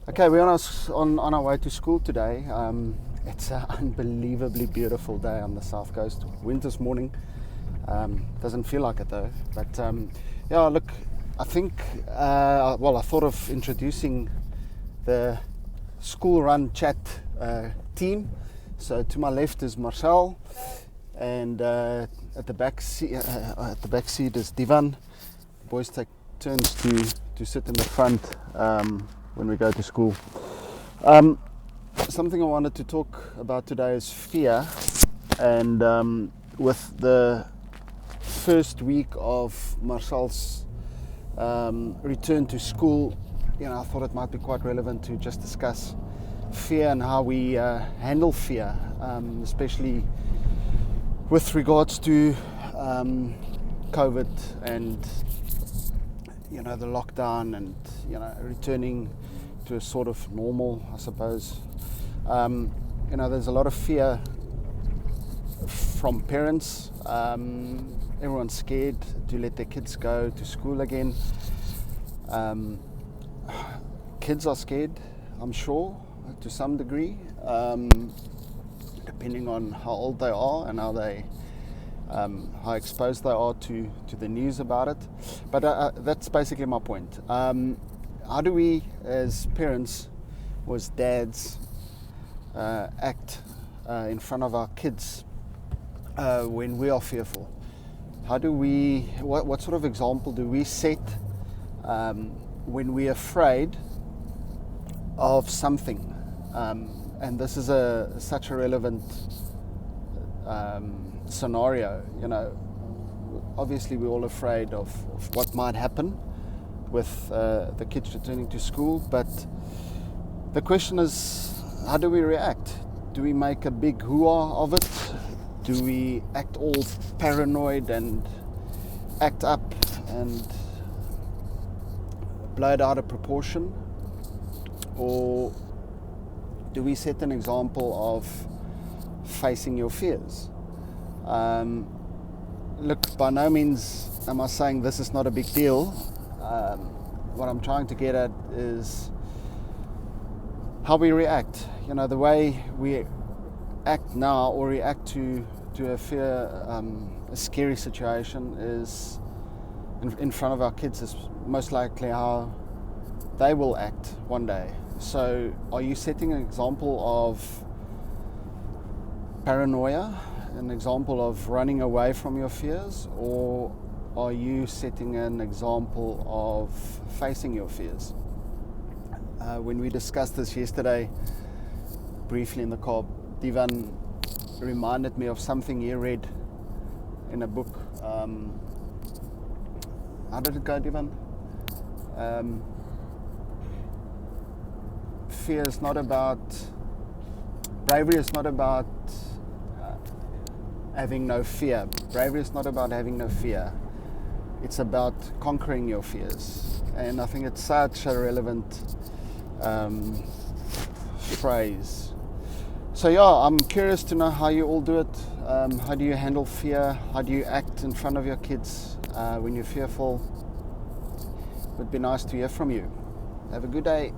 Okay, we're on our way to school today. It's an unbelievably beautiful day on the south coast. Winter's morning. Doesn't feel like it though. But yeah, look, I think, I thought of introducing the school run chat team. So to my left is Marcel, and at the back seat is Divan. The boys take turns to sit in the front when we go to school. Something I wanted to talk about today is fear, and with the first week of Marcel's return to school, I thought it might be quite relevant to just discuss fear and how we handle fear, especially with regards to COVID and the lockdown and returning to a sort of normal, I suppose. There's a lot of fear from parents. Everyone's scared to let their kids go to school again. Kids are scared, I'm sure, to some degree, depending on how old they are and how exposed they are to the news about it. But that's basically my point. How do we, as parents or as dads, act in front of our kids when we are fearful? What sort of example do we set when we're afraid of something? And this is such a relevant scenario. Obviously we're all afraid of what might happen with the kids returning to school, but the question is, how do we react? Do we make a big hoo-ah of it? Do we act all paranoid and act up and blow it out of proportion? Or do we set an example of facing your fears? Look, by no means am I saying this is not a big deal. What I'm trying to get at is how we react. The way we act now or react to a fear, a scary situation is in front of our kids is most likely how they will act one day. So are you setting an example of paranoia, an example of running away from your fears, or are you setting an example of facing your fears? When we discussed this yesterday briefly in the car, Divan reminded me of something he read in a book. How did it go, Divan? Fear is not about, bravery is not about having no fear. Bravery is not about having no fear. It's about conquering your fears. And I think it's such a relevant phrase. So yeah, I'm curious to know how you all do it. How do you handle fear? How do you act in front of your kids when you're fearful? It would be nice to hear from you. Have a good day.